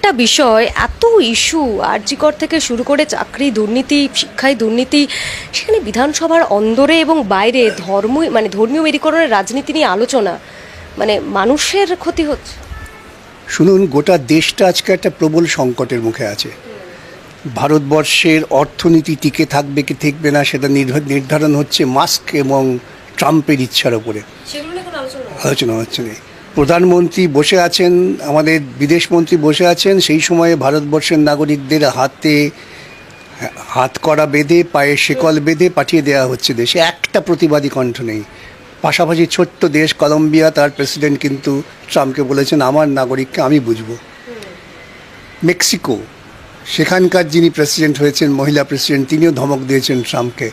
একটা বিষয়, এত ইস্যু আরজি কর থেকে শুরু করে চাকরি দুর্নীতি, শিক্ষায় দুর্নীতি, সেখানে বিধানসভার অন্দরে এবং বাইরে ধর্মীয় মেরুকরণের রাজনীতি নিয়ে আলোচনা, মানে মানুষের ক্ষতি হচ্ছে। শুনুন, গোটা দেশটা আজকে একটা প্রবল সংকটের মুখে আছে। ভারতবর্ষের অর্থনীতি টিকে থাকবে কি থাকবে না সেটা নির্ধারণ হচ্ছে মাস্ক এবং ট্রাম্পের ইচ্ছার ওপরে। আলোচনা হচ্ছে না। প্রধানমন্ত্রী বসে আছেন, আমাদের বিদেশমন্ত্রী বসে আছেন, সেই সময়ে ভারতবর্ষের নাগরিকদের হাতে হাত কড়া বেঁধে, পায়ে শেকল বেঁধে পাঠিয়ে দেওয়া হচ্ছে দেশে। একটা প্রতিবাদী কণ্ঠ নেই। পাশাপাশি ছোট্ট দেশ কলম্বিয়া, তার প্রেসিডেন্ট কিন্তু ট্রাম্পকে বলেছেন আমার নাগরিককে আমি বুঝবো। মেক্সিকো, সেখানকার যিনি প্রেসিডেন্ট হয়েছেন, মহিলা প্রেসিডেন্ট, তিনিও ধমক দিয়েছেন ট্রাম্পকে।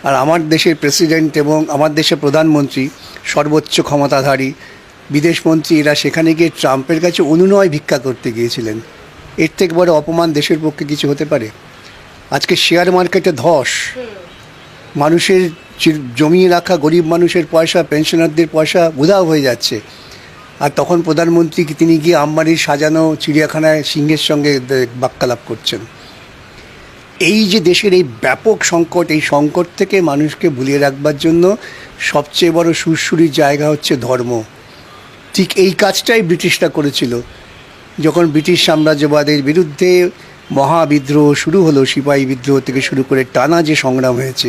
আর আমার দেশের প্রেসিডেন্ট এবং আমার দেশের প্রধানমন্ত্রী, সর্বোচ্চ ক্ষমতাধারী বিদেশমন্ত্রী, এরা সেখানে গিয়ে ট্রাম্পের কাছে অনুনয় ভিক্ষা করতে গিয়েছিলেন। এর থেকে বড় অপমান দেশের পক্ষে কিছু হতে পারে? আজকে শেয়ার মার্কেটে ধস, মানুষের জমিয়ে রাখা গরিব মানুষের পয়সা, পেনশনারদের পয়সা উধাও হয়ে যাচ্ছে। আর তখন প্রধানমন্ত্রী তিনি গিয়ে আম্বানির সাজানো চিড়িয়াখানায় সিংহের সঙ্গে বাক্যালাপ করছেন। এই যে দেশের এই ব্যাপক সংকট, এই সংকট থেকে মানুষকে ভুলিয়ে রাখবার জন্য সবচেয়ে বড় সুরসুরির জায়গা হচ্ছে ধর্ম। ঠিক এই কাজটাই ব্রিটিশরা করেছিল। যখন ব্রিটিশ সাম্রাজ্যবাদের বিরুদ্ধে মহাবিদ্রোহ শুরু হলো, সিপাহী বিদ্রোহ থেকে শুরু করে টানা যে সংগ্রাম হয়েছে,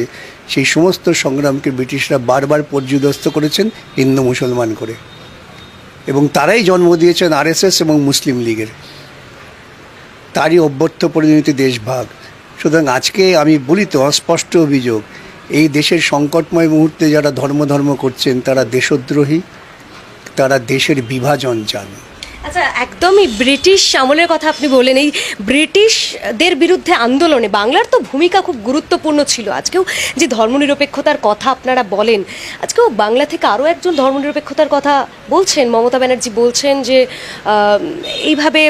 সেই সমস্ত সংগ্রামকে ব্রিটিশরা বারবার পর্যুদস্ত করেছেন হিন্দু মুসলমান করে, এবং তারাই জন্ম দিয়েছেন আরএসএস এবং মুসলিম লীগের। তারই অভ্যর্থ পরিণতি দেশভাগ। সুতরাং আজকে আমি বলি তো, অস্পষ্ট অভিযোগ, এই দেশের সংকটময় মুহূর্তে যারা ধর্ম করছেন তারা দেশদ্রোহী, তারা দেশের বিভাজন চান। আচ্ছা, একদমই ব্রিটিশ আমলের কথা আপনি বললেন। এই ব্রিটিশদের বিরুদ্ধে আন্দোলনে বাংলার তো ভূমিকা খুব গুরুত্বপূর্ণ ছিল। আজকেও যে ধর্মনিরপেক্ষতার কথা আপনারা বলেন, আজকেও বাংলা থেকে আরও একজন ধর্মনিরপেক্ষতার কথা বলছেন, মমতা ব্যানার্জি বলছেন যে এইভাবে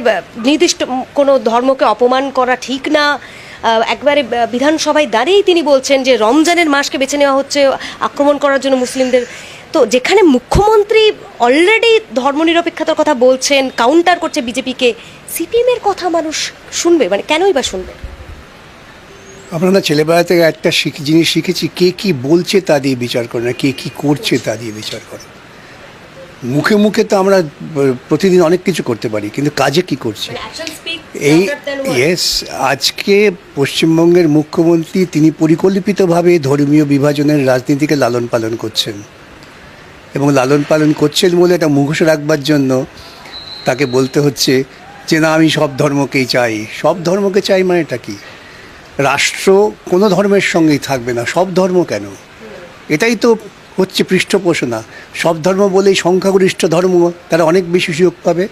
নির্দিষ্ট কোনো ধর্মকে অপমান করা ঠিক না। একবারে বিধানসভায় দাঁড়িয়েই তিনি বলছেন যে রমজানের মাসকে বেছে নেওয়া হচ্ছে আক্রমণ করার জন্য মুসলিমদের। তো যেখানে মুখ্যমন্ত্রী অলরেডি ধর্মনিরপেক্ষতার কথা বলছেন, কাউন্টার করছে বিজেপিকে, সিপিএমের কথা মানুষ শুনবে? মানে কেনই বা শুনবে? আপনারা ছেলেবেলা থেকে একটা জিনিস শিখেছি, কে কি বলছে তা দিয়ে বিচার করে না, কে কি করছে তা দিয়ে বিচার করে। মুখে মুখে তো আমরা প্রতিদিন অনেক কিছু করতে পারি, কিন্তু কাজে কি করছে এই আজকে পশ্চিমবঙ্গের মুখ্যমন্ত্রী তিনি পরিকল্পিতভাবে ধর্মীয় বিভাজনের রাজনীতিকে লালন পালন করছেন, এবং লালন পালন করছেন বলে এটা মুখোশ রাখবার জন্য তাকে বলতে হচ্ছে যে না, আমি সব ধর্মকেই চাই। সব ধর্মকে চাই মানে এটা কি? রাষ্ট্র কোনো ধর্মের সঙ্গেই থাকবে না, সব ধর্ম কেন? এটাই তো হচ্ছে পৃষ্ঠপোষণা। সব ধর্ম বলেই সংখ্যাগরিষ্ঠ ধর্ম তারা অনেক বেশি সুযোগ পাবে,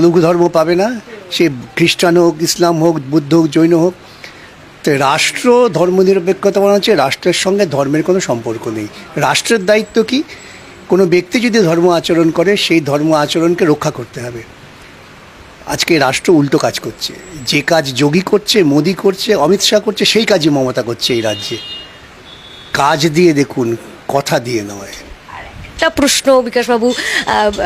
লঘু ধর্ম পাবে না, সে খ্রিস্টান হোক, ইসলাম হোক, বুদ্ধ হোক, জৈন হোক। তো রাষ্ট্র ধর্মনিরপেক্ষতা মানে হচ্ছে রাষ্ট্রের সঙ্গে ধর্মের কোনো সম্পর্ক নেই। রাষ্ট্রের দায়িত্ব কি? কোনো ব্যক্তি যদি ধর্ম আচরণ করে সেই ধর্ম আচরণকে রক্ষা করতে হবে। আজকে রাষ্ট্র উল্টো কাজ করছে। যে কাজ যোগী করছে, মোদি করছে, অমিত শাহ করছে, সেই কাজই মমতা করছে এই রাজ্যে। কাজ দিয়ে দেখুন, কথা দিয়ে নয়। একটা প্রশ্ন বিকাশবাবু,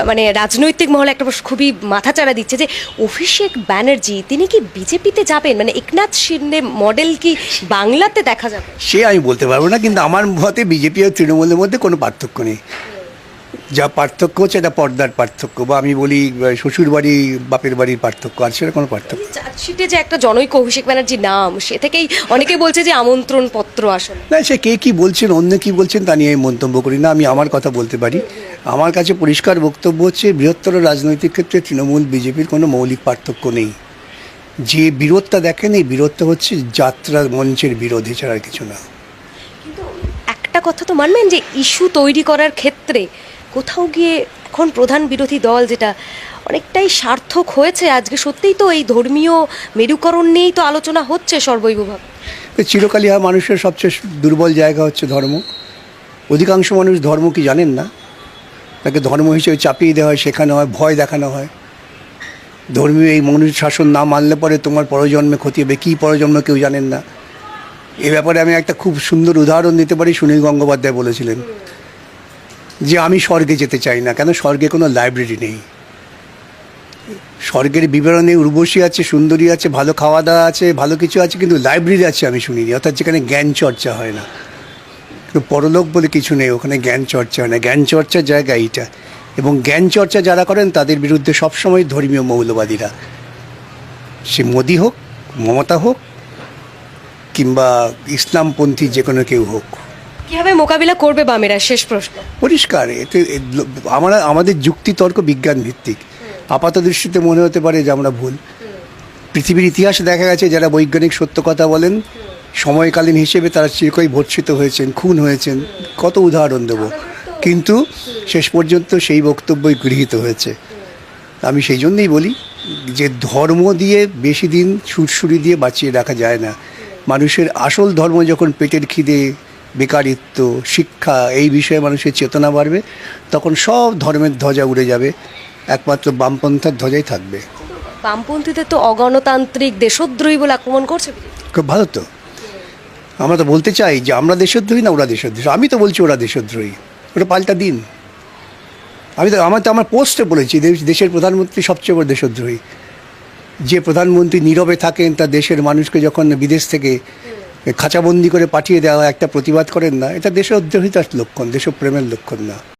মানে রাজনৈতিক মহলে একটা প্রশ্ন খুবই মাথাচাড়া দিচ্ছে যে অভিষেক ব্যানার্জি তিনি কি বিজেপিতে যাবেন? মানে একনাথ শিন্ডে মডেল কি বাংলাতে দেখা যাবে? সে আমি বলতে পারবো না, কিন্তু আমার মতে বিজেপি আর তৃণমূলের মধ্যে কোনো পার্থক্য নেই। যা পার্থক্য হচ্ছে এটা পর্দার পার্থক্য, বা আমি বলি শ্বশুর বাড়ি বাপের বাড়ির পার্থক্য, আর সেটা কোনো পার্থক্য। চার্জশিটে যে একটা জনৈক অভিষেক ব্যানার্জির নাম, সে থেকেই অনেকে বলছে যে আমন্ত্রণ পত্র আসলে না, সে কে কী বলছেন, অন্য কী বলছেন তা নিয়ে আমি মন্তব্য করি না। আমি আমার কথা বলতে পারি। আমার কাছে পরিষ্কার বক্তব্য হচ্ছে, বৃহত্তর রাজনৈতিক ক্ষেত্রে তৃণমূল বিজেপির কোনো মৌলিক পার্থক্য নেই। যে বিরোধটা দেখেন, এই বিরোধটা হচ্ছে যাত্রা মঞ্চের বিরোধী ছাড়া কিছু না। কিন্তু একটা কথা তো মানবেন যে ইস্যু তৈরি করার ক্ষেত্রে কোথাও গিয়ে এখন প্রধান বিরোধী দল যেটা অনেকটাই সার্থক হয়েছে। আজকে সত্যিই তো এই ধর্মীয় মেরুকরণ নিয়েই তো আলোচনা হচ্ছে সর্বৈবভাবে। চিরকালই মানুষের সবচেয়ে দুর্বল জায়গা হচ্ছে ধর্ম। অধিকাংশ মানুষ ধর্ম কি জানেন না, তাকে ধর্ম হিসেবে চাপিয়ে দেওয়া হয়, শেখানো হয়, ভয় দেখানো হয়। ধর্মীয় এই মনুষ্য শাসন না মানলে পরে তোমার পরজন্মে ক্ষতি হবে। কী পরজন্ম কেউ জানেন না। এ ব্যাপারে আমি একটা খুব সুন্দর উদাহরণ দিতে পারি। সুনীল গঙ্গোপাধ্যায় বলেছিলেন যে আমি স্বর্গে যেতে চাই না। কেন? স্বর্গে কোনো লাইব্রেরি নেই। স্বর্গের বিবরণে উর্বশী আছে, সুন্দরী আছে, ভালো খাওয়া দাওয়া আছে, ভালো কিছু আছে, কিন্তু লাইব্রেরি আছে আমি শুনিনি, অর্থাৎ যেখানে জ্ঞান চর্চা হয় না। কিন্তু পরলোক বলে কিছু নেই, ওখানে জ্ঞান চর্চা হয় না, জ্ঞান চর্চার জায়গা এইটা। এবং জ্ঞান চর্চা যারা করেন তাদের বিরুদ্ধে সবসময় ধর্মীয় মৌলবাদীরা, সে মোদি হোক, মমতা হোক, কিংবা ইসলামপন্থী যে কোনো কেউ হোক। কিভাবে মোকাবিলা করবে বামেরা, শেষ প্রশ্ন। পরিষ্কার এতে আমাদের যুক্তিতর্ক বিজ্ঞান ভিত্তিক। আপাত দৃষ্টিতে মনে হতে পারে যে আমরা ভুল। পৃথিবীর ইতিহাসে দেখা গেছে যারা বৈজ্ঞানিক সত্য কথা বলেন সময়কালীন হিসেবে তারা চিরকই ভর্ৎসিত হয়েছেন, খুন হয়েছেন, কত উদাহরণ দেব, কিন্তু শেষ পর্যন্ত সেই বক্তব্যই গৃহীত হয়েছে। আমি সেই জন্যই বলি যে ধর্ম দিয়ে বেশি দিন সুরসুরি দিয়ে বাঁচিয়ে রাখা যায় না। মানুষের আসল ধর্ম যখন পেটের খিদে, বেকারিত্ব, শিক্ষা এই বিষয়ে মানুষের চেতনা বাড়বে, তখন সব ধর্মের ধ্বজা উড়ে যাবে, একমাত্র বামপন্থার ধ্বজাই থাকবে। বামপন্থীদের তো অগণতান্ত্রিক, দেশদ্রোহী বলে আক্রমণ করছে। খুব ভালো তো, আমরা তো বলতে চাই যে আমরা দেশদ্রোহী না ওরা দেশদ্রোহী। আমি তো বলছি ওরা দেশদ্রোহী, ওটা পাল্টা দিন। আমার পোস্টে বলেছি দেশের প্রধানমন্ত্রী সবচেয়ে বড় দেশদ্রোহী। যে প্রধানমন্ত্রী নীরবে থাকেন, তার দেশের মানুষকে যখন বিদেশ থেকে খাঁচাবন্দি করে পাঠিয়ে দেওয়া, একটা প্রতিবাদ করেন না, এটা দেশদ্রোহিতার লক্ষণ, দেশপ্রেমের লক্ষণ না।